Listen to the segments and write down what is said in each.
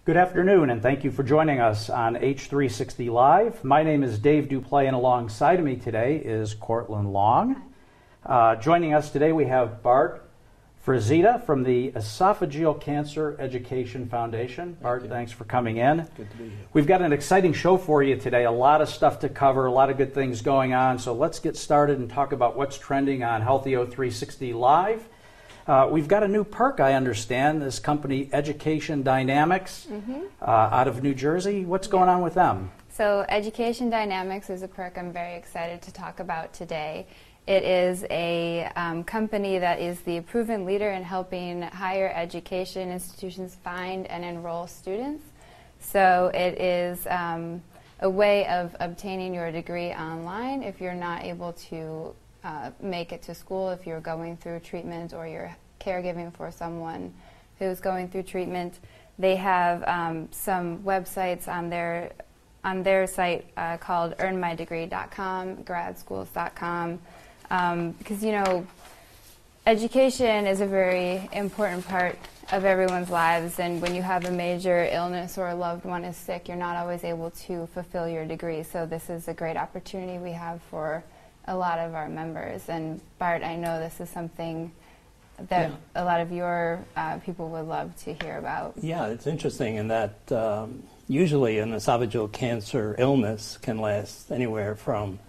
Good afternoon, and thank you for joining us on H360 Live. My name is Dave Duplay, and alongside of me today is Cortland Long. Joining us today, we have Bart Frazzitta from the Esophageal Cancer Education Foundation. Bart, thanks for coming in. Good to be here. We've got an exciting show for you today, a lot of stuff to cover, a lot of good things going on. So let's get started and talk about what's trending on Healthy h360 Live. We've got a new perk, I understand, this company Education Dynamics out of New Jersey. What's going on with them? So Education Dynamics is a perk I'm very excited to talk about today. It is a company that is the proven leader in helping higher education institutions find and enroll students. So it is a way of obtaining your degree online if you're not able to make it to school, if you're going through treatment or you're caregiving for someone who's going through treatment. They have some websites on their site called earnmydegree.com, gradschools.com, because, you know, education is a very important part of everyone's lives, and when you have a major illness or a loved one is sick, you're not always able to fulfill your degree. So this is a great opportunity we have for a lot of our members. And Bart, I know this is something that a lot of your people would love to hear about. Yeah, it's interesting in that usually an esophageal cancer illness can last anywhere from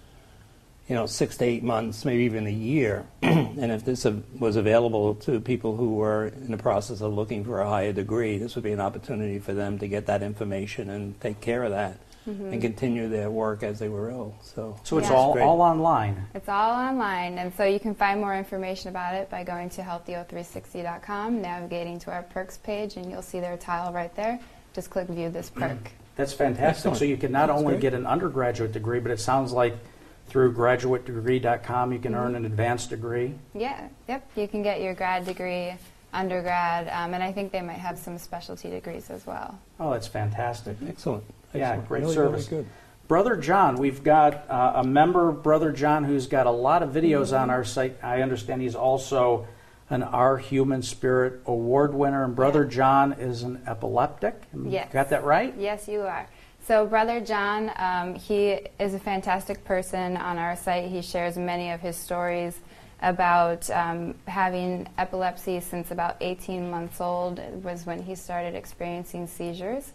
6 to 8 months, maybe even a year. And if this was available to people who were in the process of looking for a higher degree, this would be an opportunity for them to get that information and take care of that and continue their work as they were ill. So it's all online? It's all online, and so you can find more information about it by going to healthyh360.com, navigating to our perks page, and you'll see their tile right there. Just click view this perk. That's fantastic. Excellent. So you can not only get an undergraduate degree, but it sounds like through graduatedegree.com you can earn an advanced degree. Yeah, yep. You can get your grad degree, undergrad, and I think they might have some specialty degrees as well. Oh, that's fantastic. Excellent. Yeah, great really, service. Really good. Brother John, we've got a member, Brother John, who's got a lot of videos on our site. I understand he's also an Our Human Spirit Award winner, and Brother John is an epileptic. Yes. Got that right? Yes, you are. So Brother John, he is a fantastic person on our site. He shares many of his stories about having epilepsy since about 18 months old was when he started experiencing seizures.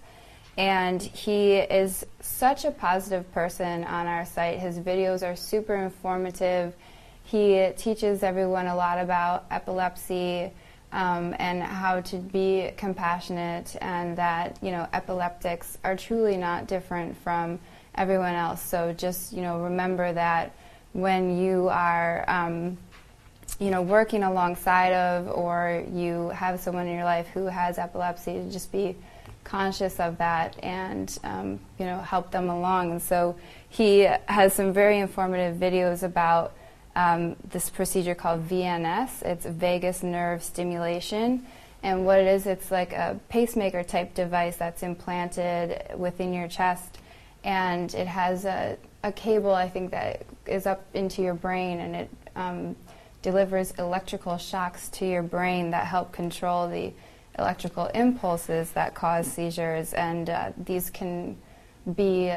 And he is such a positive person on our site. His videos are super informative. He teaches everyone a lot about epilepsy and how to be compassionate, and that, epileptics are truly not different from everyone else. So just, remember that when you are, working alongside of, or you have someone in your life who has epilepsy, just be conscious of that and help them along. And so he has some very informative videos about this procedure called VNS. It's vagus nerve stimulation, and what it is, it's like a pacemaker type device that's implanted within your chest, and it has a cable, I think, that is up into your brain, and it delivers electrical shocks to your brain that help control the electrical impulses that cause seizures, and these can be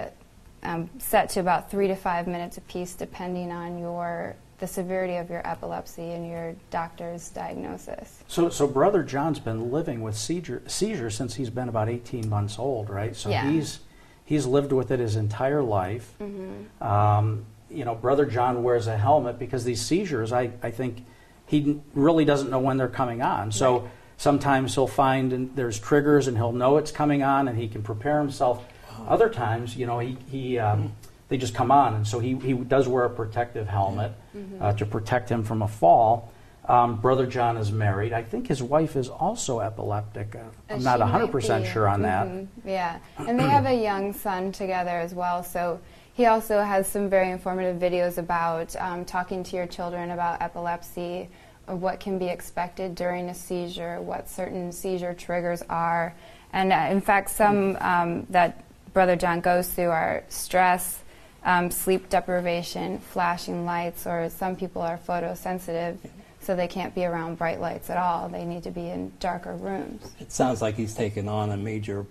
set to about 3 to 5 minutes apiece, depending on the severity of your epilepsy and your doctor's diagnosis. So Brother John's been living with seizures since he's been about 18 months old, right? So yeah. He's lived with it his entire life. Brother John wears a helmet because these seizures, I think he really doesn't know when they're coming on. So right. Sometimes he'll find there's triggers and he'll know it's coming on and he can prepare himself. Other times, they just come on, and so he does wear a protective helmet to protect him from a fall. Brother John is married. I think his wife is also epileptic. I'm not 100% sure on that. Yeah, and they have a young son together as well, so he also has some very informative videos about talking to your children about epilepsy, or what can be expected during a seizure, what certain seizure triggers are. And in fact, some that Brother John goes through are stress, sleep deprivation, flashing lights, or some people are photosensitive, so they can't be around bright lights at all. They need to be in darker rooms. It sounds like he's taken on a major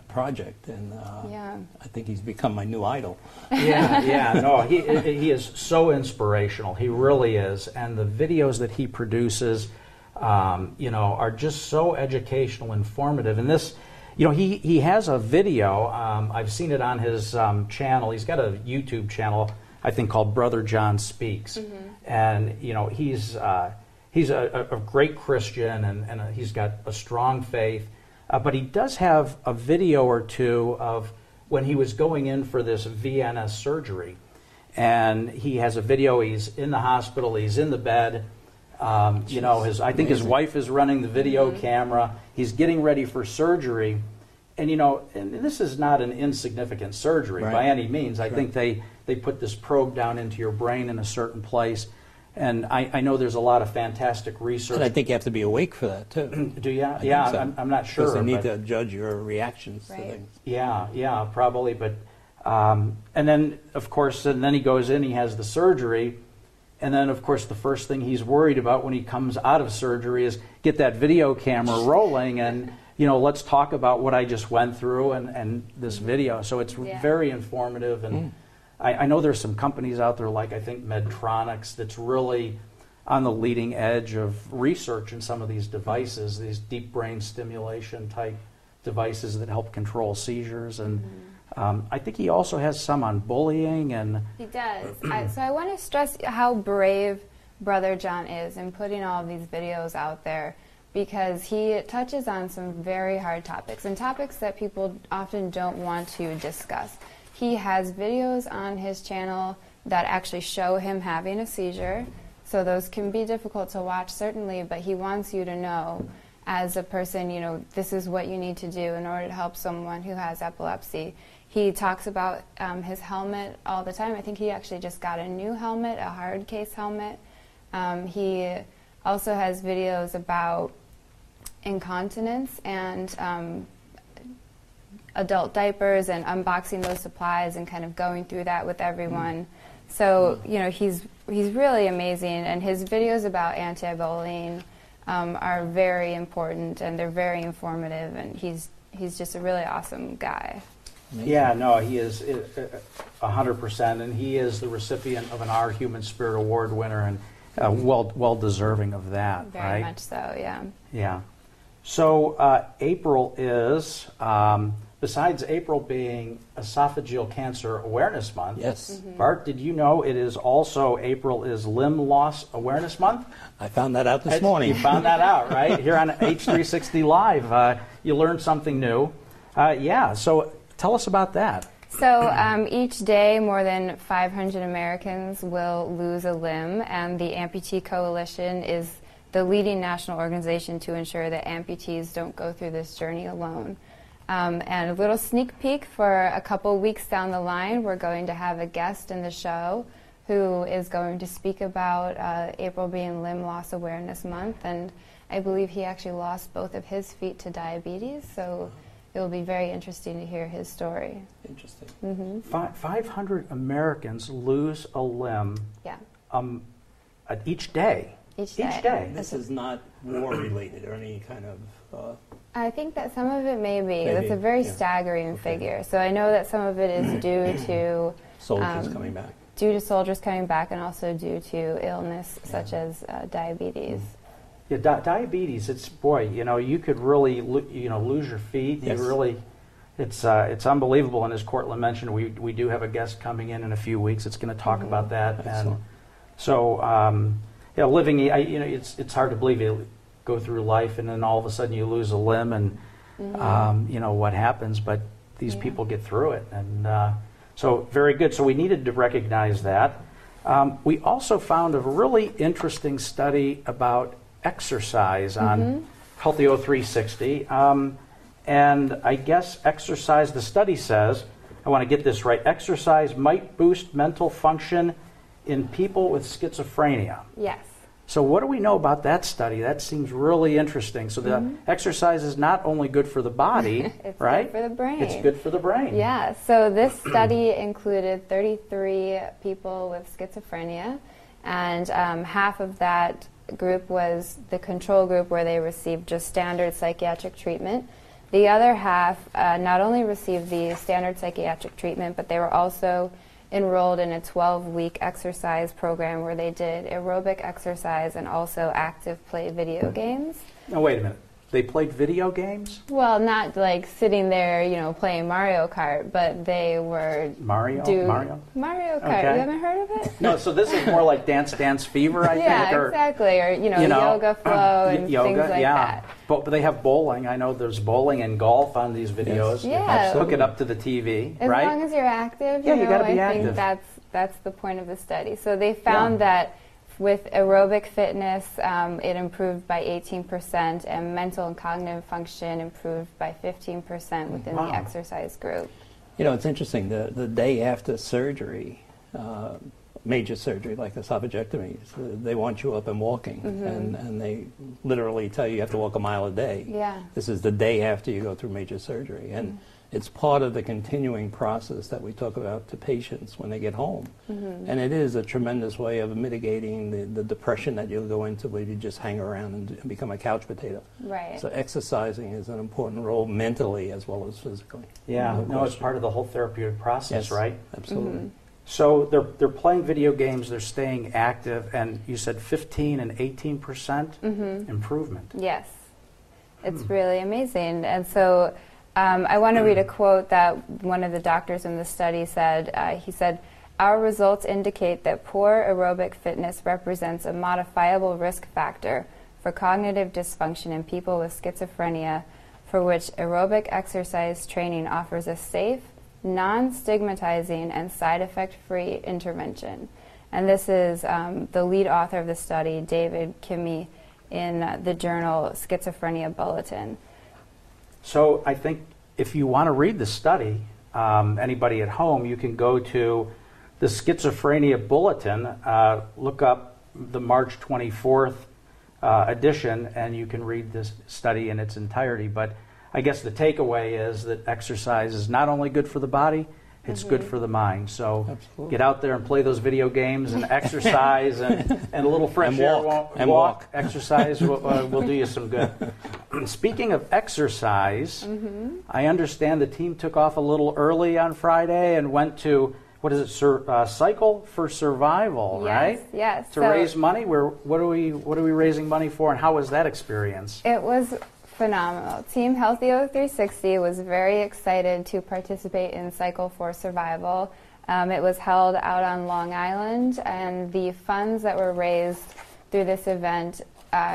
project, and I think he's become my new idol. No, he is so inspirational. He really is, and the videos that he produces, are just so educational, informative. And this, he has a video. I've seen it on his channel. He's got a YouTube channel, I think, called Brother John Speaks, and he's a great Christian, and he's got a strong faith. But he does have a video or two of when he was going in for this VNS surgery. And he has a video, he's in the hospital, he's in the bed. I think his wife is running the video camera. He's getting ready for surgery. And, and this is not an insignificant surgery by any means. I think they put this probe down into your brain in a certain place. And I know there's a lot of fantastic research. And I think you have to be awake for that, too. Do you? So. I'm not sure. Because they need to judge your reactions to things. Yeah, probably. But and then, of course, and then he goes in, he has the surgery. And then, of course, the first thing he's worried about when he comes out of surgery is get that video camera rolling and, let's talk about what I just went through and this video. So it's very informative. And I know there's some companies out there like, I think, Medtronics, that's really on the leading edge of research in some of these devices, these deep brain stimulation type devices that help control seizures. And I think he also has some on bullying. And he does. So I want to stress how brave Brother John is in putting all of these videos out there, because he touches on some very hard topics and topics that people often don't want to discuss. He has videos on his channel that actually show him having a seizure, so those can be difficult to watch, certainly, but he wants you to know, as a person, this is what you need to do in order to help someone who has epilepsy. He talks about his helmet all the time. I think he actually just got a new helmet, a hard case helmet. He also has videos about incontinence and adult diapers and unboxing those supplies and kind of going through that with everyone. So, he's really amazing, and his videos about anti-bullying are very important, and they're very informative, and he's just a really awesome guy. Amazing. Yeah, no, he is 100%, and he is the recipient of an Our Human Spirit Award winner, and well deserving of that. Very much so, yeah. Yeah. So April is, besides April being Esophageal Cancer Awareness Month, yes. Bart, did you know it is also April is Limb Loss Awareness Month? I found that out this morning. You found that out, right? Here on H360 Live, you learned something new. So tell us about that. So each day, more than 500 Americans will lose a limb, and the Amputee Coalition is the leading national organization to ensure that amputees don't go through this journey alone. And a little sneak peek, for a couple weeks down the line, we're going to have a guest in the show who is going to speak about April being Limb Loss Awareness Month, and I believe he actually lost both of his feet to diabetes, so it will be very interesting to hear his story. Interesting. Mm-hmm. 500 Americans lose a limb each day. Each day. This is not war-related or any kind of... I think that some of it may be. That's a very staggering figure. So I know that some of it is due to... soldiers coming back. Due to soldiers coming back, and also due to illness such as diabetes. Yeah, diabetes, it's, you could really, lose your feet. Yes. It's unbelievable. And as Cortland mentioned, we do have a guest coming in a few weeks. It's going to talk about that. Excellent. And so... living, it's hard to believe you go through life and then all of a sudden you lose a limb and, what happens, but these people get through it. And so very good. So we needed to recognize that. We also found a really interesting study about exercise on Healthy O360. And I guess exercise, the study says, I want to get this right, exercise might boost mental function in people with schizophrenia. Yes. So what do we know about that study? That seems really interesting. So the exercise is not only good for the body, it's right? Good for the brain. It's good for the brain. Yeah. So this study included 33 people with schizophrenia, and half of that group was the control group, where they received just standard psychiatric treatment. The other half not only received the standard psychiatric treatment, but they were also enrolled in a 12-week exercise program where they did aerobic exercise and also active play video games. Now, wait a minute. They played video games? Well, not like sitting there, you know, playing Mario Kart, but they were Mario Kart. Okay. You haven't heard of it? No, so this is more like Dance Fever, I think. Yeah, exactly. Or, you know, yoga flow and things like that. But they have bowling. I know there's bowling and golf on these videos. Yes. Yeah. Hook it up to the TV, as right? As long as you're active, you got to be I active. think that's the point of the study. So they found that with aerobic fitness, it improved by 18%, and mental and cognitive function improved by 15% within the exercise group. You know, it's interesting. The day after surgery, major surgery like esophagectomy, they want you up and walking, and they literally tell you have to walk a mile a day. Yeah. This is the day after you go through major surgery, and it's part of the continuing process that we talk about to patients when they get home. And it is a tremendous way of mitigating the depression that you'll go into where you just hang around and become a couch potato. Right. So exercising is an important role mentally as well as physically. Yeah, it's part of the whole therapeutic process, Yes, right? Absolutely. So they're playing video games, they're staying active, and you said 15 and 18% improvement. Yes. It's really amazing. And so I want to read a quote that one of the doctors in the study said. He said, "Our results indicate that poor aerobic fitness represents a modifiable risk factor for cognitive dysfunction in people with schizophrenia, for which aerobic exercise training offers a safe, non-stigmatizing, and side effect-free intervention." And this is the lead author of the study, David Kimmy, in the journal Schizophrenia Bulletin. So I think if you want to read the study, anybody at home, you can go to the Schizophrenia Bulletin, look up the March 24th edition, and you can read this study in its entirety. But I guess the takeaway is that exercise is not only good for the body, it's good for the mind. So Absolutely. Get out there and play those video games and exercise, and a little fresh And air walk. exercise will do you some good. Speaking of exercise, I understand the team took off a little early on Friday and went to, what is it, Cycle for Survival, right? Yes. To raise money. What are we raising money for, and how was that experience? It was phenomenal. Team Healthy 360 was very excited to participate in Cycle for Survival. It was held out on Long Island, and the funds that were raised through this event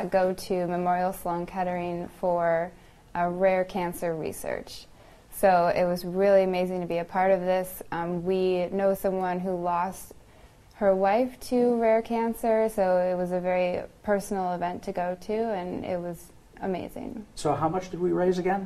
go to Memorial Sloan Kettering for rare cancer research. So it was really amazing to be a part of this. We know someone who lost her wife to rare cancer, so it was a very personal event to go to, and it was amazing. So how much did we raise again?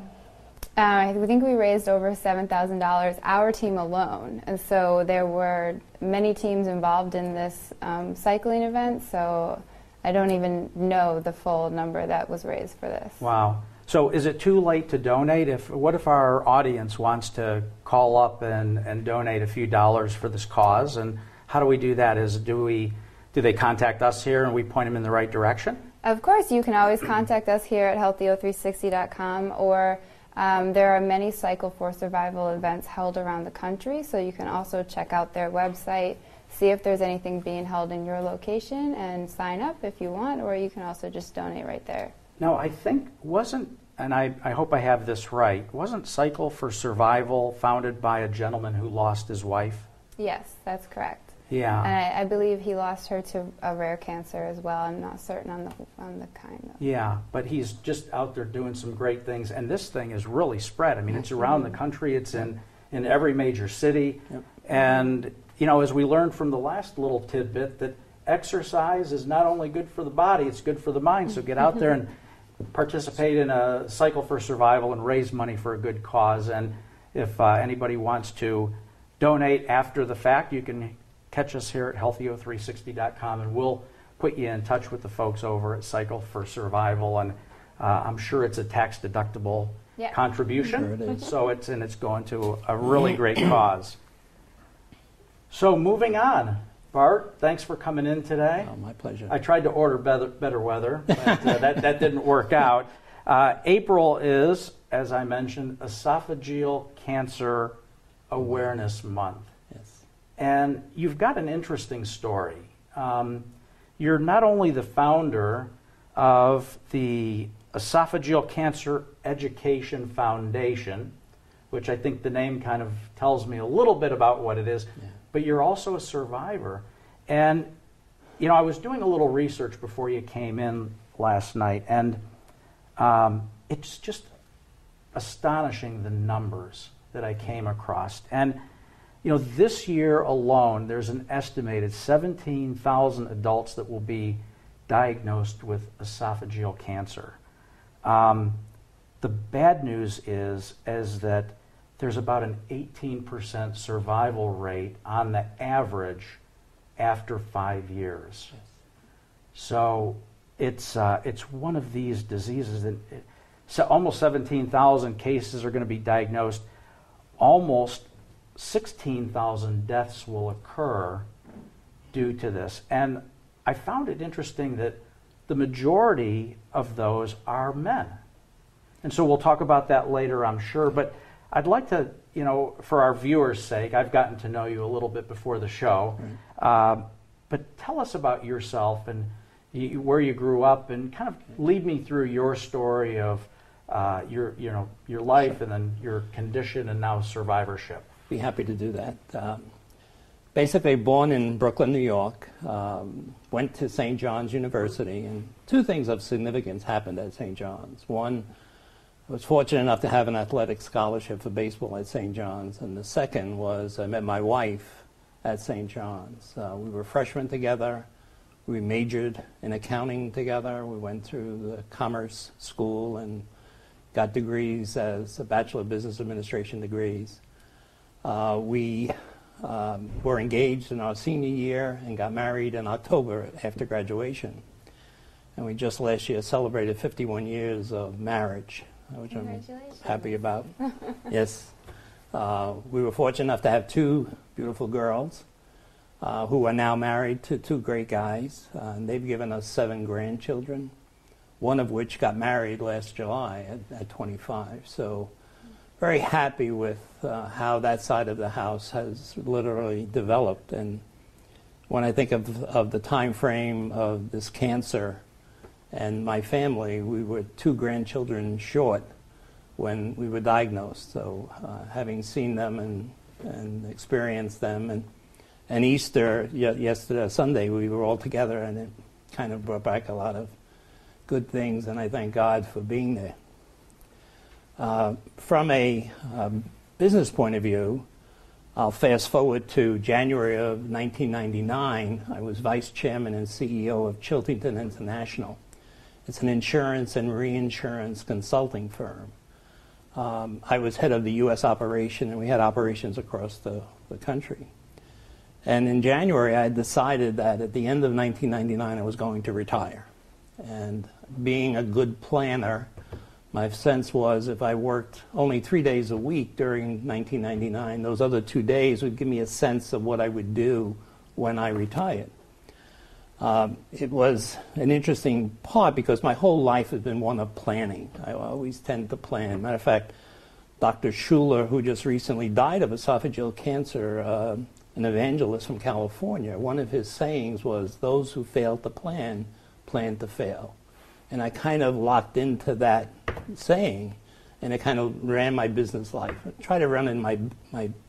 I think we raised over $7,000, our team alone. And so there were many teams involved in this cycling event, so I don't even know the full number that was raised for this. Wow. So is it too late to donate? What if our audience wants to call up and donate a few dollars for this cause? And how do we do that? Do they contact us here and we point them in the right direction? Of course, you can always contact us here at healthy0360.com, or there are many Cycle for Survival events held around the country, so you can also check out their website, see if there's anything being held in your location, and sign up if you want, or you can also just donate right there. No, I think and I hope I have this right, wasn't Cycle for Survival founded by a gentleman who lost his wife? Yes, that's correct. Yeah. And I believe he lost her to a rare cancer as well. I'm not certain on the kind of. Yeah, but he's just out there doing some great things, and this thing is really spread. I mean, it's around the country. It's in every major city. Yep. And, as we learned from the last little tidbit, that exercise is not only good for the body, it's good for the mind. So get out there and participate in a Cycle for Survival and raise money for a good cause. And if anybody wants to donate after the fact, you can catch us here at healthy0360.com, and we'll put you in touch with the folks over at Cycle for Survival. And I'm sure it's a tax-deductible contribution. Sure it is. So it's going to a really great cause. So moving on, Bart, thanks for coming in today. Oh, my pleasure. I tried to order better weather, but that didn't work out. April is as I mentioned, Esophageal Cancer Awareness Month. Yes. And you've got an interesting story. You're not only the founder of the Esophageal Cancer Education Foundation, which I think the name kind of tells me a little bit about what it is, but you're also a survivor. And, you know, I was doing a little research before you came in last night, and it's just astonishing the numbers that I came across. And, you know, this year alone, there's an estimated 17,000 adults that will be diagnosed with esophageal cancer. The bad news is that there's about an 18% survival rate on the average after 5 years. Yes. So it's one of these diseases that so almost 17,000 cases are going to be diagnosed. Almost 16,000 deaths will occur due to this. And I found it interesting that the majority of those are men. And so we'll talk about that later, I'm sure. But I'd like to, you know, for our viewers' sake, I've gotten to know you a little bit before the show. But tell us about yourself and where you grew up, and kind of lead me through your story of your life and then your condition and now survivorship. Be happy to do that. Basically born in Brooklyn, New York, went to St. John's University, and two things of significance happened at St. John's. One, I was fortunate enough to have an athletic scholarship for baseball at St. John's, and the second was I met my wife at St. John's. We were freshmen together. We majored in accounting together. We went through the commerce school and got degrees as a Bachelor of Business Administration degrees. We were engaged in our senior year and got married in October after graduation. And we just last year celebrated 51 years of marriage, which I'm happy about. Yes. We were fortunate enough to have two beautiful girls who are now married to two great guys. And they've given us 7 grandchildren, one of which got married last July at 25. So very happy with how that side of the house has literally developed. And when I think of the time frame of this cancer and my family, we were 2 grandchildren short when we were diagnosed. So having seen them and experienced them, and Easter yesterday, Sunday, we were all together, and it kind of brought back a lot of good things, and I thank God for being there. From a business point of view, I'll fast forward to January of 1999. I was vice chairman and CEO of Chiltington International. It's an insurance and reinsurance consulting firm. I was head of the U.S. operation, and we had operations across the country. And in January, I decided that at the end of 1999, I was going to retire. And being a good planner, my sense was if I worked only 3 days a week during 1999, those other 2 days would give me a sense of what I would do when I retired. It was an interesting part because my whole life has been one of planning. I always tend to plan. Matter of fact, Dr. Schuler, who just recently died of esophageal cancer, an evangelist from California, one of his sayings was, "Those who fail to plan to fail." And I kind of locked into that saying, and it kind of ran my business life. I tried to run in my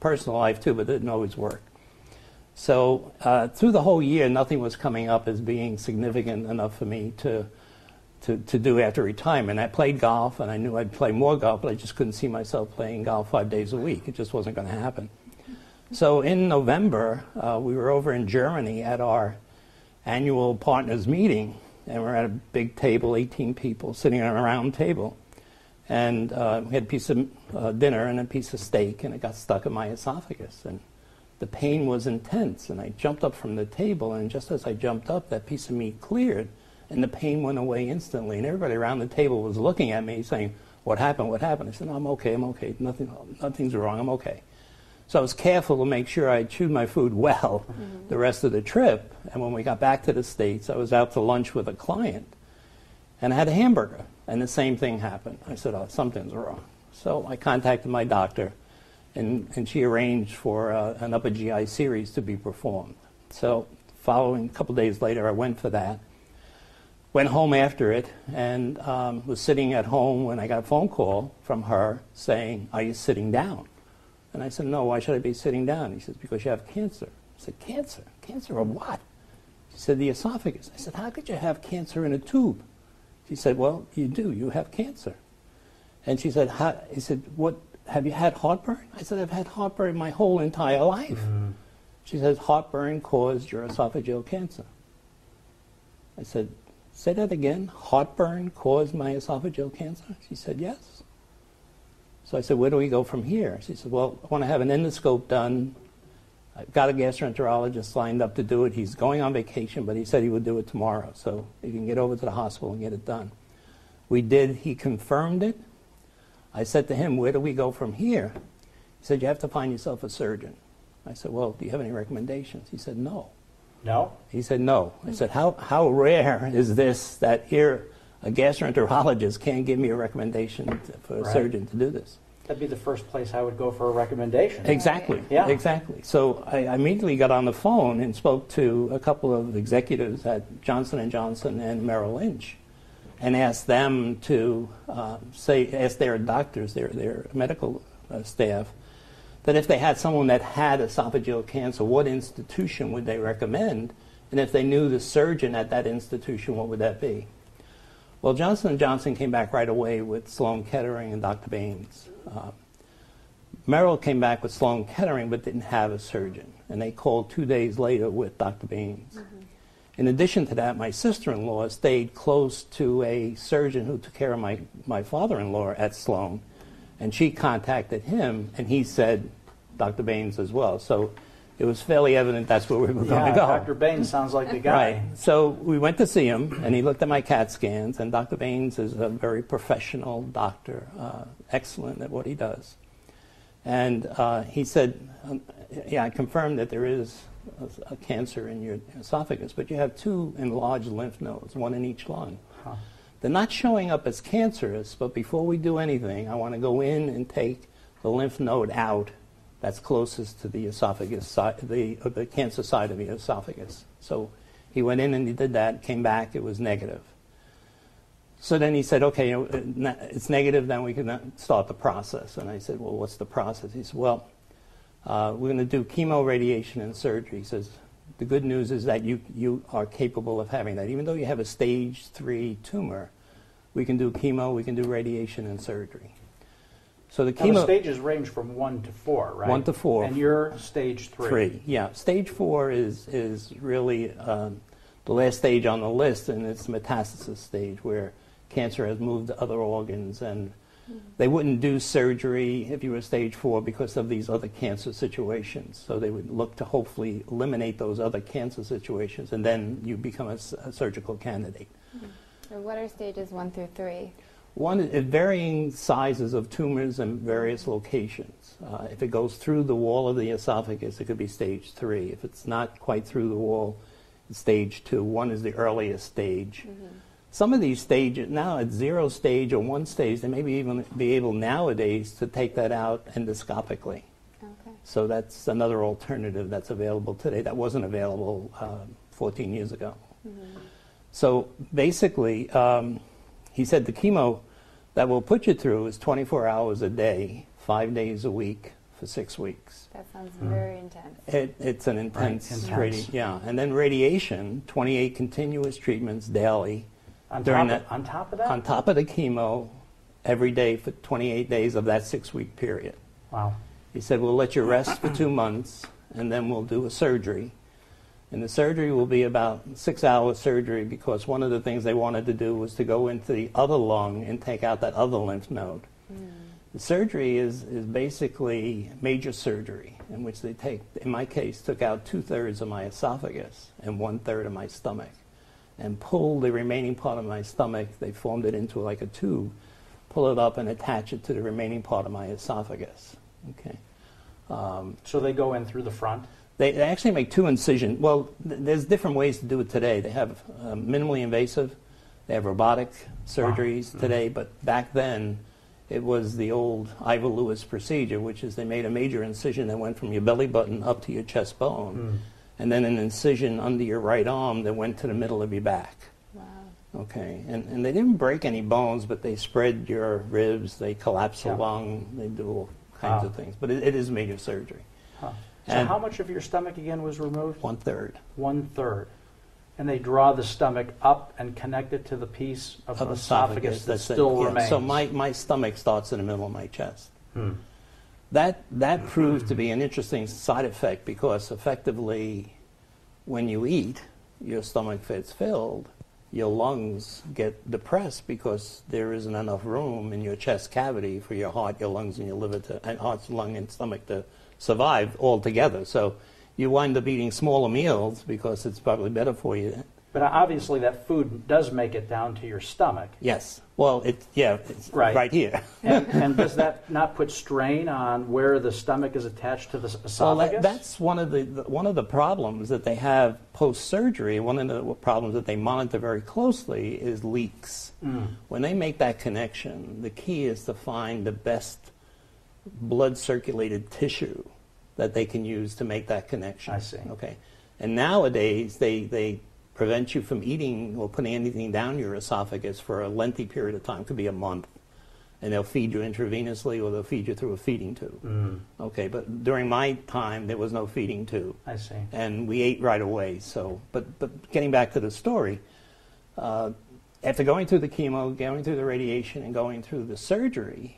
personal life too, but it didn't always work. So through the whole year, nothing was coming up as being significant enough for me to do after retirement. I played golf, and I knew I'd play more golf, but I just couldn't see myself playing golf 5 days a week. It just wasn't going to happen. So in November, we were over in Germany at our annual partners meeting, and we're at a big table, 18 people sitting on a round table. And we had a piece of dinner and a piece of steak, and it got stuck in my esophagus. And the pain was intense, and I jumped up from the table, and just as I jumped up, that piece of meat cleared, and the pain went away instantly. And everybody around the table was looking at me saying, "What happened? What happened?" I said, "No, I'm okay, nothing's wrong, I'm okay." So I was careful to make sure I chewed my food well the rest of the trip. And when we got back to the States, I was out to lunch with a client, and I had a hamburger. And the same thing happened. I said, oh, something's wrong. So I contacted my doctor, and she arranged for an upper GI series to be performed. So following a couple days later, I went for that. Went home after it, and was sitting at home when I got a phone call from her saying, are you sitting down? And I said, no, why should I be sitting down? He says, because you have cancer. I said, cancer? Cancer of what? She said, the esophagus. I said, how could you have cancer in a tube? She said, well, you do. You have cancer. And she said, he said, what, have you had heartburn? I said, I've had heartburn my whole entire life. Mm-hmm. She says, heartburn caused your esophageal cancer. I said, say that again. Heartburn caused my esophageal cancer? She said, yes. So I said, where do we go from here? She said, well, I want to have an endoscope done. I've got a gastroenterologist lined up to do it. He's going on vacation, but he said he would do it tomorrow, so he can get over to the hospital and get it done. We did. He confirmed it. I said to him, where do we go from here? He said, you have to find yourself a surgeon. I said, well, do you have any recommendations? He said, no. No? He said, no. I said, how rare is this that here a gastroenterologist can't give me a recommendation for a surgeon to do this? That'd be the first place I would go for a recommendation. Exactly. Yeah. Exactly. So I immediately got on the phone and spoke to a couple of executives at Johnson & Johnson and Merrill Lynch and asked them to ask their doctors, their medical staff, that if they had someone that had esophageal cancer, what institution would they recommend? And if they knew the surgeon at that institution, what would that be? Well, Johnson & Johnson came back right away with Sloan Kettering and Dr. Baines. Merrill came back with Sloan Kettering but didn't have a surgeon, and they called 2 days later with Dr. Baines. Mm-hmm. In addition to that, my sister-in-law stayed close to a surgeon who took care of my father-in-law at Sloan, and she contacted him, and he said Dr. Baines as well. So it was fairly evident that's where we were going to go. Dr. Baines sounds like the guy. Right. So we went to see him, and he looked at my CAT scans, and Dr. Baines is a very professional doctor, excellent at what he does. And he said, yeah, I confirmed that there is a cancer in your esophagus, but you have 2 enlarged lymph nodes, 1 in each lung. Huh. They're not showing up as cancerous, but before we do anything, I want to go in and take the lymph node out that's closest to the esophagus side, the cancer side of the esophagus. So he went in and he did that, came back, it was negative. So then he said, okay, it's negative, then we can start the process. And I said, well, what's the process? He said, well, we're going to do chemo, radiation, and surgery. He says, the good news is that you are capable of having that. Even though you have a stage 3 tumor, we can do chemo, we can do radiation and surgery. So the chemo, the stages range from 1 to 4, right? 1 to 4. And you're stage 3. 3, yeah. Stage 4 is really the last stage on the list, and it's metastasis stage where cancer has moved to other organs, and they wouldn't do surgery if you were stage 4 because of these other cancer situations. So they would look to hopefully eliminate those other cancer situations, and then you become a surgical candidate. So what are stages 1 through 3? One is varying sizes of tumors in various locations. If it goes through the wall of the esophagus, it could be stage 3. If it's not quite through the wall, it's stage 2. 1 is the earliest stage. Mm-hmm. Some of these stages, now at 0 stage or 1 stage, they may even be able nowadays to take that out endoscopically. Okay. So that's another alternative that's available today that wasn't available 14 years ago. Mm-hmm. So basically, he said the chemo that we'll put you through is 24 hours a day, 5 days a week for 6 weeks. That sounds very intense. It's an intense. Yeah. And then radiation, 28 continuous treatments daily. On top of that? On top of the chemo, every day for 28 days of that 6-week period. Wow. He said, we'll let you rest for 2 months, and then we'll do a surgery. And the surgery will be about 6-hour surgery because one of the things they wanted to do was to go into the other lung and take out that other lymph node. Mm. The surgery is basically major surgery in which they in my case, took out 2/3 of my esophagus and 1/3 of my stomach and pulled the remaining part of my stomach. They formed it into like a tube, pull it up and attach it to the remaining part of my esophagus. Okay. So they go in through the front? They actually make 2 incisions. Well, there's different ways to do it today. They have minimally invasive. They have robotic surgeries today, but back then it was the old Ivor Lewis procedure, which is they made a major incision that went from your belly button up to your chest bone, and then an incision under your right arm that went to the middle of your back. Wow. Okay, and they didn't break any bones, but they spread your ribs, they collapse the lung, they do all kinds of things. But it is major surgery. Huh. So how much of your stomach again was removed? 1/3. 1/3. And they draw the stomach up and connect it to the piece of the esophagus that still remains. So my stomach starts in the middle of my chest. That proved to be an interesting side effect because effectively when you eat, your stomach gets filled, your lungs get depressed because there isn't enough room in your chest cavity for your heart, your lungs, and your liver and heart, lung, and stomach to survive all together. So you wind up eating smaller meals because it's probably better for you. But obviously that food does make it down to your stomach. Yes. Well, it's right here. and does that not put strain on where the stomach is attached to the esophagus? Well, that's one of the problems that they have post-surgery. One of the problems that they monitor very closely is leaks. When they make that connection, the key is to find the best blood-circulated tissue that they can use to make that connection. I see. Okay. And nowadays, they prevent you from eating or putting anything down your esophagus for a lengthy period of time. It could be a month. And they'll feed you intravenously or they'll feed you through a feeding tube. Okay, but during my time, there was no feeding tube. I see. And we ate right away. So, but getting back to the story, after going through the chemo, going through the radiation, and going through the surgery,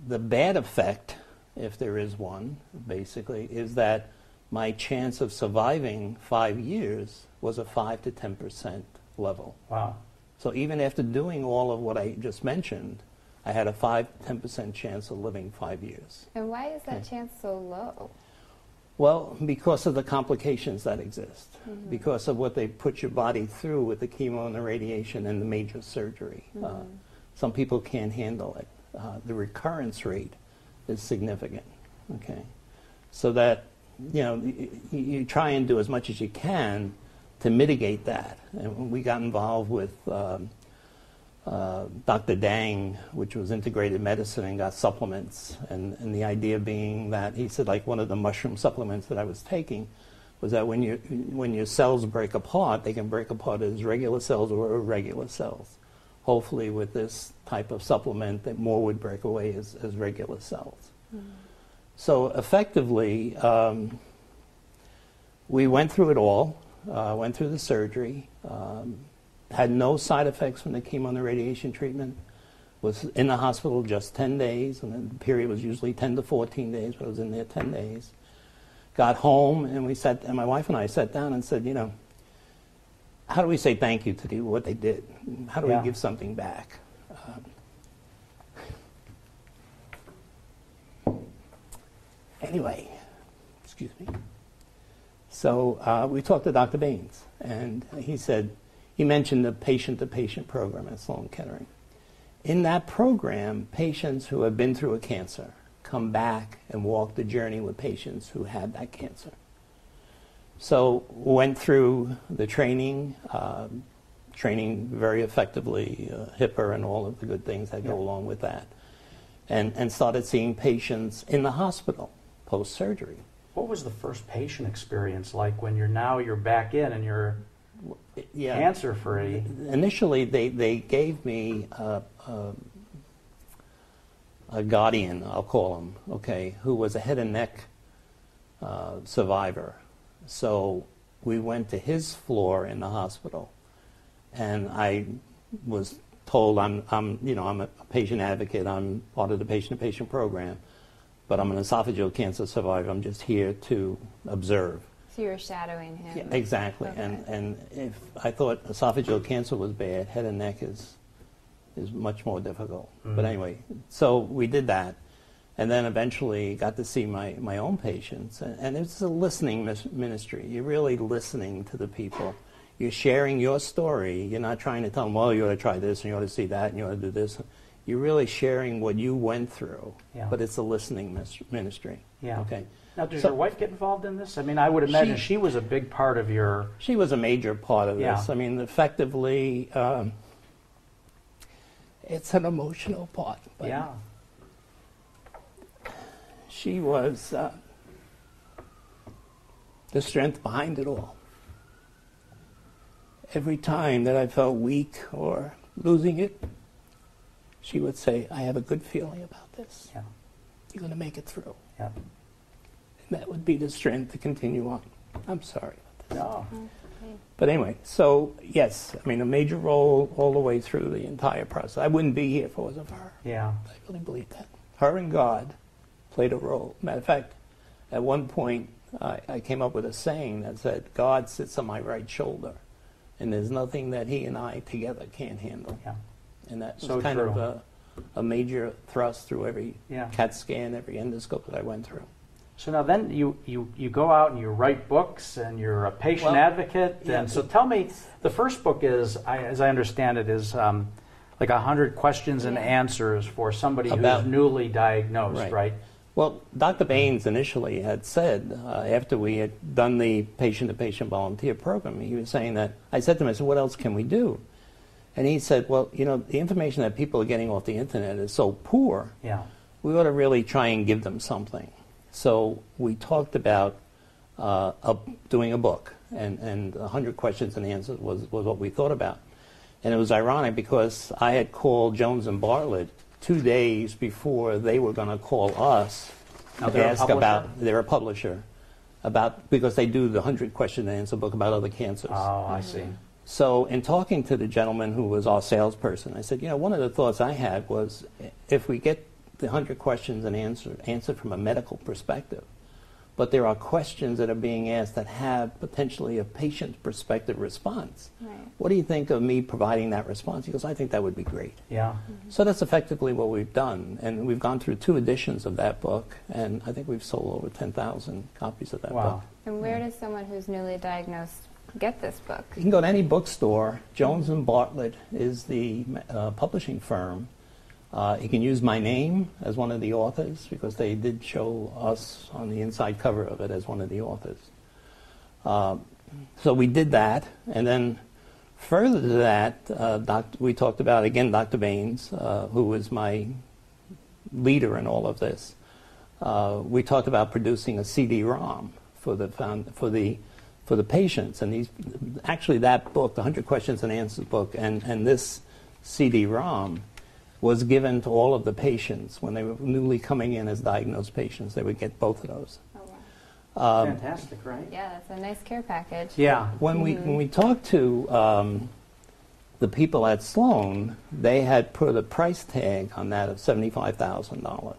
the bad effect, if there is one, basically, is that my chance of surviving 5 years was a 5 to 10% level. Wow. So even after doing all of what I just mentioned, I had a 5 to 10% chance of living 5 years. And why is that chance so low? Well, because of the complications that exist, because of what they put your body through with the chemo and the radiation and the major surgery. Some people can't handle it. The recurrence rate is significant. Okay, so that you try and do as much as you can to mitigate that. And we got involved with Dr. Dang, which was integrated medicine, and got supplements. And the idea being that he said, like one of the mushroom supplements that I was taking was that when your cells break apart, they can break apart as regular cells or irregular cells. Hopefully with this type of supplement, that more would break away as regular cells. So effectively, we went through it all, went through the surgery, had no side effects from the chemo and the radiation treatment, was in the hospital just 10 days, and the period was usually 10 to 14 days, but I was in there 10 days. Got home, and my wife and I sat down and said, how do we say thank you to what they did? How do we give something back? Anyway, excuse me. So we talked to Dr. Baines, and he mentioned the patient-to-patient program at Sloan Kettering. In that program, patients who have been through a cancer come back and walk the journey with patients who had that cancer. So went through the training very effectively, HIPAA and all of the good things that go along with that, and started seeing patients in the hospital post-surgery. What was the first patient experience like when you're back in and you're cancer-free? Initially, they gave me a guardian, I'll call him, okay, who was a head and neck survivor. So we went to his floor in the hospital, and I was told I'm a patient advocate. I'm part of the patient-to-patient program, but I'm an esophageal cancer survivor. I'm just here to observe. So you were shadowing him. Yeah, exactly. Okay. And if I thought esophageal cancer was bad, head and neck is much more difficult. But anyway, so we did that. And then eventually got to see my own patients. And it's a listening ministry. You're really listening to the people. You're sharing your story. You're not trying to tell them, well, you ought to try this, and you ought to see that, and you ought to do this. you're really sharing what you went through, Yeah. but it's a listening ministry. Yeah. Okay. Now, does So- your wife get involved in this? I mean, I would imagine she was a big part of your... She was a major part of this. Yeah. I mean, effectively, it's an emotional part. But Yeah. she was the strength behind it all. Every time that I felt weak or losing it, she would say, I have a good feeling about this. Yeah. You're going to make it through. Yeah. And that would be the strength to continue on. I'm sorry about this. No. But anyway, so yes, I mean, a major role all the way through the entire process. I wouldn't be here if it wasn't for her. Yeah. I really believe that. Her and God played a role. Matter of fact, at one point, I came up with a saying that said, God sits on my right shoulder, and there's nothing that he and I together can't handle. Yeah. And that was So kind true. of a major thrust through every Yeah. CAT scan, every endoscope that I went through. So now then you go out and you write books and you're a patient advocate. yeah. And so tell me, the first book is, as I understand it, is like 100 questions and answers for somebody who's newly diagnosed, right? Well, Dr. Baines initially had said, after we had done the patient-to-patient volunteer program, he was saying that, I said to him, I said, what else can we do? And he said, well, you know, the information that people are getting off the internet is so poor, we ought to really try and give them something. So we talked about doing a book, and 100 questions and answers was what we thought about. And it was ironic because I had called Jones and Bartlett 2 days before they were going to call us to ask about, they're a publisher, because they do the 100 question and answer book about other cancers. Oh, I see. So in talking to the gentleman who was our salesperson, I said, you know, one of the thoughts I had was if we get the 100 questions and answered from a medical perspective, but there are questions that are being asked that have potentially a patient perspective response. Right. What do you think of me providing that response? He goes, I think that would be great. Yeah. So that's effectively what we've done. And we've gone through 2 editions of that book, and I think we've sold over 10,000 copies of that book. And where does someone who's newly diagnosed get this book? You can go to any bookstore. Jones and Bartlett is the publishing firm. You can use my name as one of the authors because they did show us on the inside cover of it as one of the authors. So we did that, and then further to that, we talked about, again, Dr. Baines, who was my leader in all of this. We talked about producing a CD-ROM for the patients, and actually that book, the 100 Questions and Answers book, and this CD-ROM was given to all of the patients when they were newly coming in as diagnosed patients. They would get both of those. Oh, wow. Fantastic, right? Yeah, that's a nice care package. Yeah. When we talked to the people at Sloan, they had put a price tag on that of $75,000.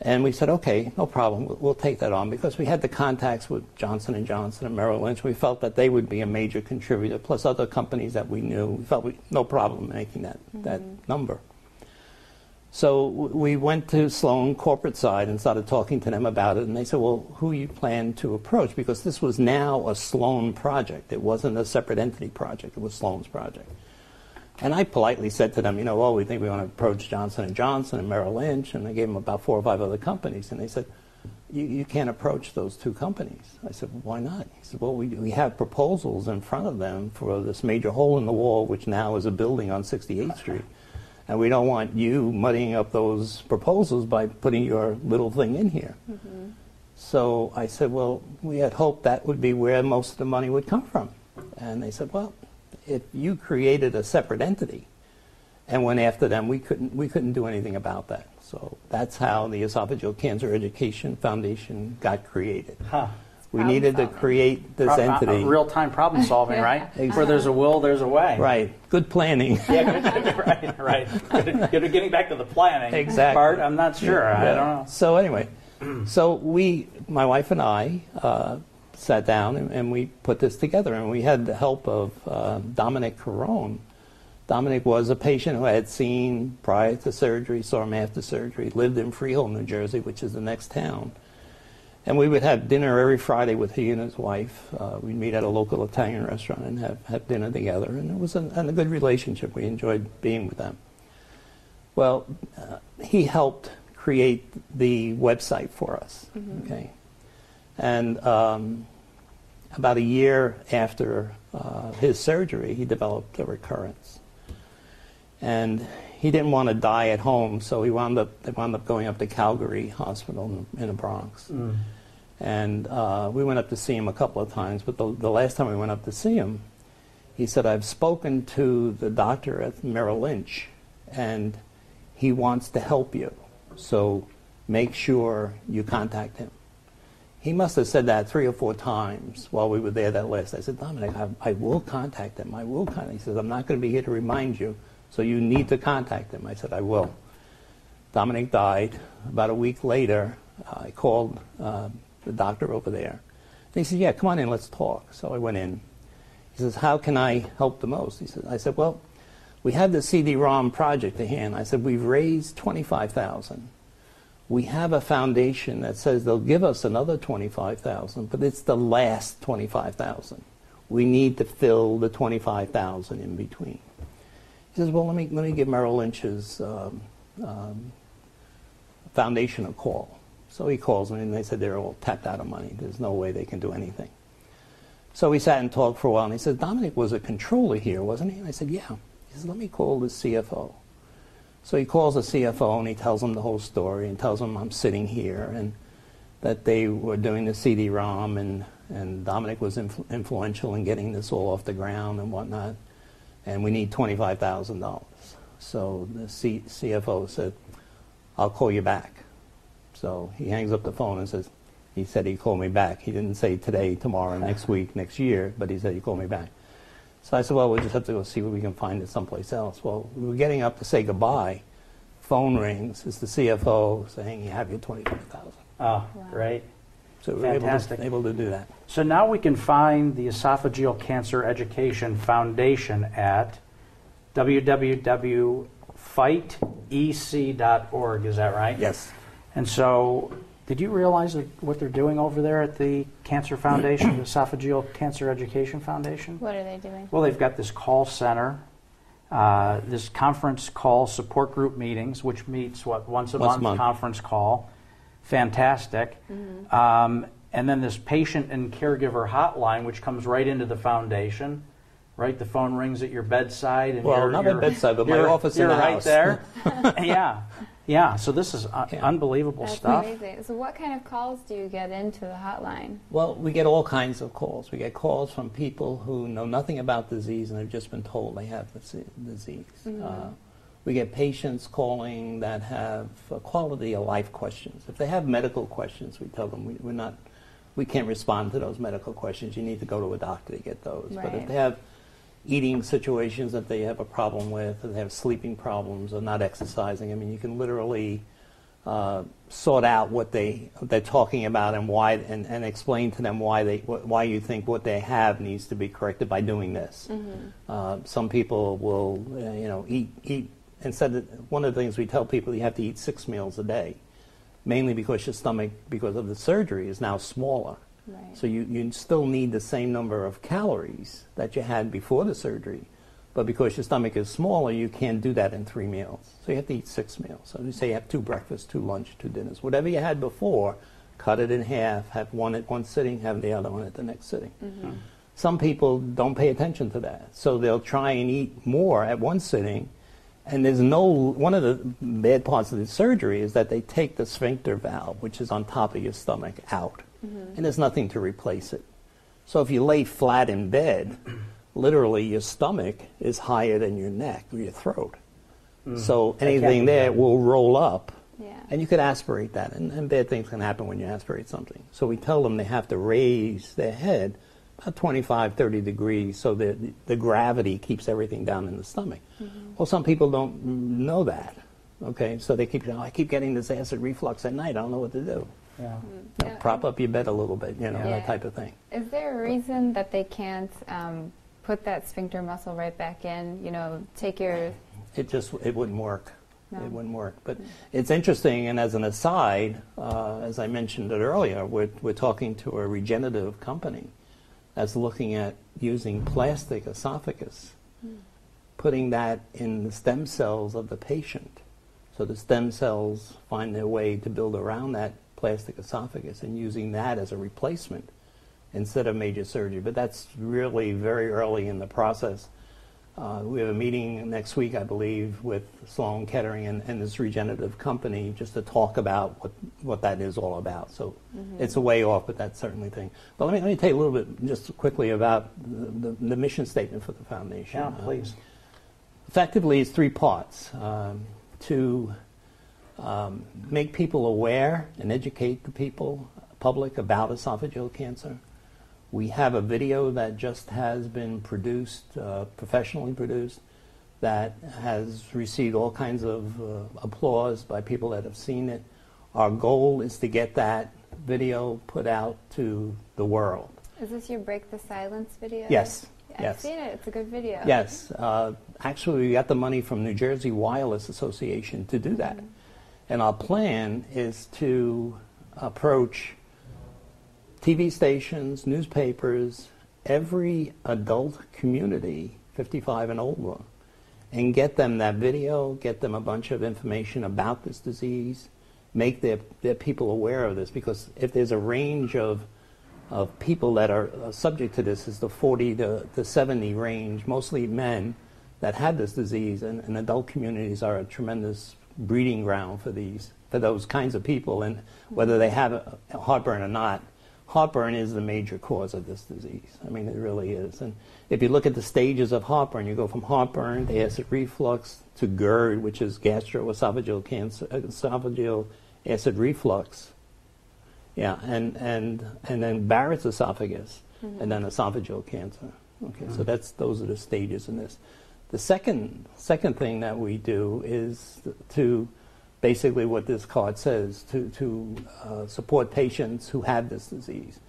And we said, okay, no problem, we'll take that on, because we had the contacts with Johnson & Johnson and Merrill Lynch. We felt that they would be a major contributor, plus other companies that we knew. We felt no problem making that number. So we went to Sloan corporate side and started talking to them about it, and they said, well, who you plan to approach? Because this was now a Sloan project. It wasn't a separate entity project. It was Sloan's project. And I politely said to them, you know, well, we think we want to approach Johnson & Johnson and Merrill Lynch, and I gave them about 4 or 5 other companies, and they said, you can't approach those 2 companies. I said, well, why not? He said, well, we have proposals in front of them for this major hole in the wall, which now is a building on 68th Street, and we don't want you muddying up those proposals by putting your little thing in here. So I said, well, we had hoped that would be where most of the money would come from. And they said, well, if you created a separate entity and went after them, we couldn't do anything about that. So that's how the Esophageal Cancer Education Foundation got created. We needed to create this entity. Real-time problem solving, right? Where there's a will, there's a way. Right. Good planning. Yeah, right. Good. Getting back to the planning. Exactly. Part, I'm not sure. Yeah. I don't know. So anyway, my wife and I, sat down and we put this together, and we had the help of Dominic Carone. Dominic was a patient who I had seen prior to surgery, saw him after surgery, lived in Freehold, New Jersey, which is the next town. And we would have dinner every Friday with he and his wife. We'd meet at a local Italian restaurant and have dinner together, and it was a good relationship. We enjoyed being with them. Well, he helped create the website for us, okay? And about a year after his surgery, he developed a recurrence. And he didn't want to die at home, so they wound up going up to Calgary Hospital in the Bronx. And we went up to see him a couple of times, but the last time we went up to see him, he said, I've spoken to the doctor at Merrill Lynch, and he wants to help you, so make sure you contact him. He must have said that 3 or 4 times while we were there that last. I said, Dominic, I will contact him. I will contact him. He says, I'm not going to be here to remind you, so you need to contact him. I said, I will. Dominic died. About a week later, I called the doctor over there. And he said, yeah, come on in, let's talk. So I went in. He says, how can I help the most? I said, well, we have the CD-ROM project at hand. I said, we've raised $25,000. We have a foundation that says they'll give us another $25,000, but it's the last $25,000. We need to fill the $25,000 in between. He says, well, let me give Merrill Lynch's foundation a call. So he calls me, and they said they're all tapped out of money. There's no way they can do anything. So we sat and talked for a while, and he said, Dominic was a controller here, wasn't he? And I said, yeah. He said, let me call the CFO. So he calls the CFO, and he tells him the whole story, and tells him I'm sitting here, and that they were doing the CD-ROM, and Dominic was influential in getting this all off the ground and whatnot, and we need $25,000. So the CFO said, I'll call you back. So he hangs up the phone and says, he said he'd call me back. He didn't say today, tomorrow, next week, next year, but he said he'd call me back. So I said, well, we'll just have to go see what we can find it someplace else. Well, we were getting up to say goodbye. Phone rings. It's the CFO saying, you have your $25,000. Oh, wow. Great. So we were able to do that. So now we can find the Esophageal Cancer Education Foundation at www.fightec.org. Is that right? Yes. And so, did you realize what they're doing over there at the Cancer Foundation, the Esophageal Cancer Education Foundation? What are they doing? Well, they've got this call center, this conference call support group meetings, which meets, once a month conference call. Fantastic. And then this patient and caregiver hotline, which comes right into the foundation. Right, the phone rings at your bedside. And well, not my bedside, but my office in the house. You're right there. Yeah. So this is unbelievable stuff. That's amazing. So what kind of calls do you get into the hotline? Well, we get all kinds of calls. We get calls from people who know nothing about disease and have just been told they have the disease. We get patients calling that have quality of life questions. If they have medical questions, we tell them we can't respond to those medical questions. You need to go to a doctor to get those. Right. But if they have eating situations that they have a problem with, or they have sleeping problems, or not exercising, I mean, you can literally sort out what they're talking about and why, and explain to them why you think what they have needs to be corrected by doing this. Some people will, eat instead of, one of the things we tell people, you have to eat 6 meals a day, mainly because your stomach, because of the surgery, is now smaller. Right. So you still need the same number of calories that you had before the surgery, but because your stomach is smaller, you can't do that in 3 meals. So you have to eat 6 meals. So you say you have 2 breakfasts, 2 lunch, 2 dinners. Whatever you had before, cut it in half, have one at one sitting, have the other one at the next sitting. Some people don't pay attention to that. So they'll try and eat more at one sitting, and one of the bad parts of the surgery is that they take the sphincter valve, which is on top of your stomach, out. And there's nothing to replace it. So if you lay flat in bed, literally your stomach is higher than your neck or your throat. So anything there will roll up, and you could aspirate that. And bad things can happen when you aspirate something. So we tell them they have to raise their head about 25, 30 degrees so that the gravity keeps everything down in the stomach. Well, some people don't know that. Okay, so they keep saying, I keep getting this acid reflux at night. I don't know what to do. Prop up your bed a little bit, that type of thing. Is there a reason that they can't put that sphincter muscle right back in? Take your... It wouldn't work. No. It wouldn't work. But it's interesting, and as an aside, as I mentioned it earlier, we're talking to a regenerative company that's looking at using plastic esophagus, putting that in the stem cells of the patient, So the stem cells find their way to build around that plastic esophagus and using that as a replacement instead of major surgery. But that's really very early in the process. We have a meeting next week, I believe, with Sloan Kettering and this regenerative company just to talk about what that is all about. So it's a way off, but that's certainly a thing. But let me tell you a little bit just quickly about the mission statement for the foundation. Yeah, please. Effectively, it's 3 parts. To make people aware and educate the public about esophageal cancer. We have a video that just has been produced, professionally produced, that has received all kinds of applause by people that have seen it. Our goal is to get that video put out to the world. Is this your Break the Silence video? Yes. Yeah, I've seen it. It's a good video. Yes. Actually, we got the money from New Jersey Wireless Association to do that. And our plan is to approach TV stations, newspapers, every adult community, 55 and older, and get them that video, get them a bunch of information about this disease, make their people aware of this, because if there's a range of people that are subject to this, is the 40 to 70 range, mostly men that have this disease, and adult communities are a tremendous breeding ground for those kinds of people, and whether they have heartburn or not. Heartburn is the major cause of this disease. I mean, it really is. And if you look at the stages of heartburn, you go from heartburn to acid reflux to GERD, which is gastroesophageal cancer, esophageal acid reflux. Yeah, and then Barrett's esophagus, and then esophageal cancer. Okay, so those are the stages in this. The second thing that we do is to basically what this card says, to support patients who have this disease.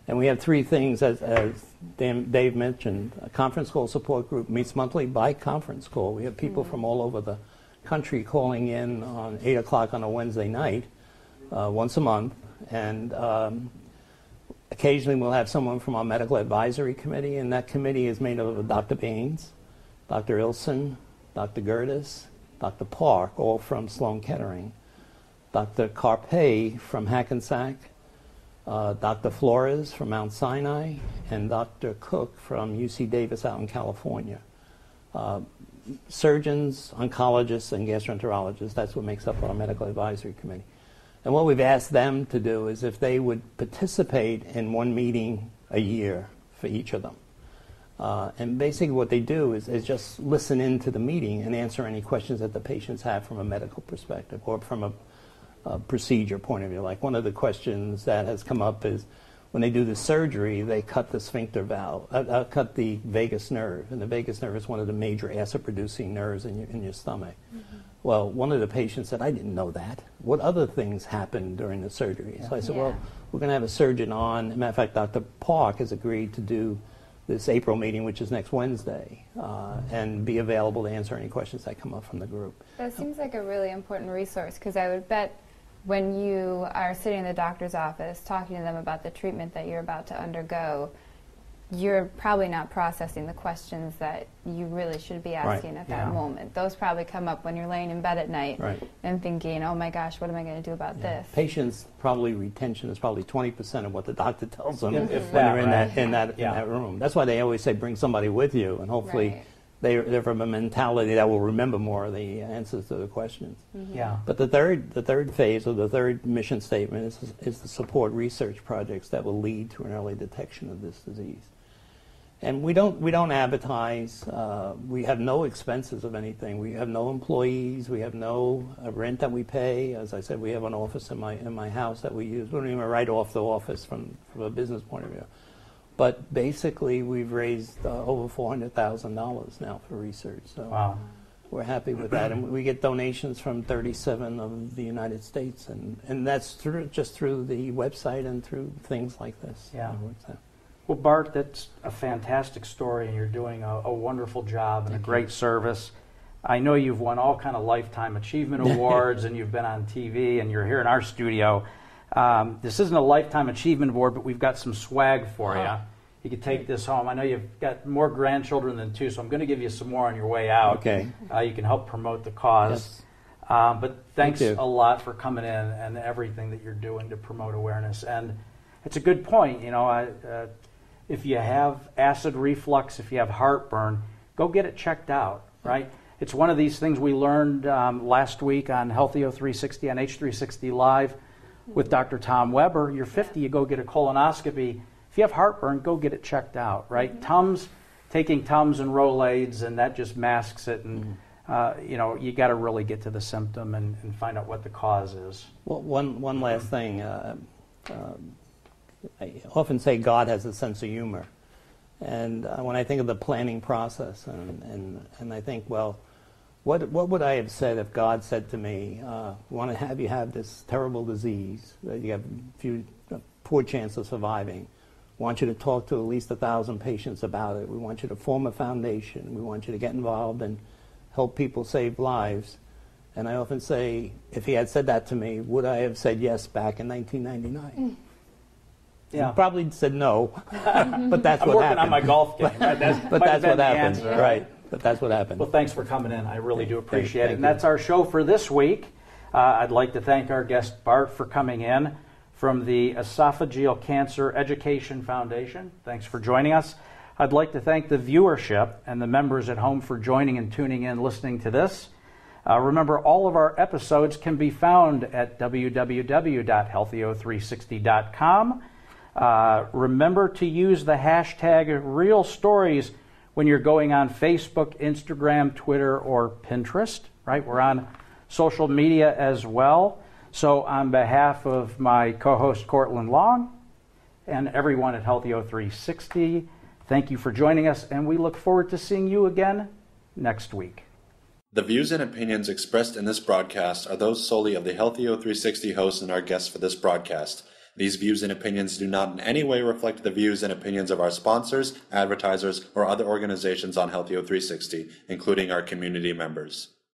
And we have 3 things, as Dave mentioned. A conference call support group meets monthly by conference call. We have people from all over the country calling in on 8 o'clock on a Wednesday night, once a month. And occasionally we'll have someone from our medical advisory committee, and that committee is made up of Dr. Baines, Dr. Ilson, Dr. Gertis, Dr. Park, all from Sloan Kettering, Dr. Carpe from Hackensack, Dr. Flores from Mount Sinai, and Dr. Cook from UC Davis out in California. Surgeons, oncologists, and gastroenterologists, that's what makes up our medical advisory committee. And what we've asked them to do is if they would participate in 1 meeting a year for each of them. And basically what they do is just listen into the meeting and answer any questions that the patients have from a medical perspective or from a procedure point of view. Like one of the questions that has come up is when they do the surgery, they cut the sphincter valve, cut the vagus nerve. And the vagus nerve is one of the major acid-producing nerves in your stomach. Well, one of the patients said, I didn't know that. What other things happened during the surgery? So I said, well, we're going to have a surgeon on. As a matter of fact, Dr. Park has agreed to do this April meeting, which is next Wednesday, and be available to answer any questions that come up from the group. That seems like a really important resource, because I would bet when you are sitting in the doctor's office talking to them about the treatment that you're about to undergo, you're probably not processing the questions that you really should be asking at that moment. Those probably come up when you're laying in bed at night and thinking, oh my gosh, what am I going to do about this? Patients' probably retention is probably 20% of what the doctor tells them if when that, they're in that room. That's why they always say bring somebody with you, and hopefully they're from a mentality that will remember more of the answers to the questions. But the third phase of the third mission statement is to support research projects that will lead to an early detection of this disease. And we don't advertise. We have no expenses of anything. We have no employees. We have no rent that we pay. As I said, we have an office in my house that we use. We don't even write off the office from a business point of view. But basically, we've raised over $400,000 now for research. So we're happy with that. And we get donations from 37 of the United States, and that's just through the website and through things like this. Well, Bart, that's a fantastic story, and you're doing a wonderful job and a great service. I know you've won all kind of Lifetime Achievement Awards, and you've been on TV, and you're here in our studio. This isn't a Lifetime Achievement Award, but we've got some swag for you. You can take this home. I know you've got more grandchildren than 2, so I'm going to give you some more on your way out. Okay. You can help promote the cause. But thanks Thank you. a lot for coming in and everything that you're doing to promote awareness. And it's a good point. If you have acid reflux, if you have heartburn, go get it checked out, right? It's one of these things we learned last week on Healthio360 on H360 Live with Dr. Tom Weber. You're 50, you go get a colonoscopy. If you have heartburn, go get it checked out, right? Taking Tums and Rolaids, and that just masks it. And you got to really get to the symptom and find out what the cause is. Well, one last thing. I often say God has a sense of humor. And when I think of the planning process, and I think, well, what would I have said if God said to me, we want to have you have this terrible disease, that you have a poor chance of surviving. We want you to talk to at least 1,000 patients about it. We want you to form a foundation. We want you to get involved and help people save lives. And I often say, if he had said that to me, would I have said yes back in 1999? Yeah. He probably said no, but that's I'm what working happened. on my golf game. Right? But that's what happened, right? But that's what happened. Well, thanks for coming in. I really do appreciate it. Thank And you. that's our show for this week. I'd like to thank our guest, Bart, for coming in from the Esophageal Cancer Education Foundation. Thanks for joining us. I'd like to thank the viewership and the members at home for joining and tuning in, listening to this. Remember, all of our episodes can be found at www.healthio360.com. Remember to use the hashtag #RealStories when you're going on Facebook, Instagram, Twitter, or Pinterest, right? We're on social media as well. So on behalf of my co-host Cortland Long and everyone at Healthio360, thank you for joining us, and we look forward to seeing you again next week. The views and opinions expressed in this broadcast are those solely of the Healthio360 hosts and our guests for this broadcast. These views and opinions do not in any way reflect the views and opinions of our sponsors, advertisers, or other organizations on Healthio360, including our community members.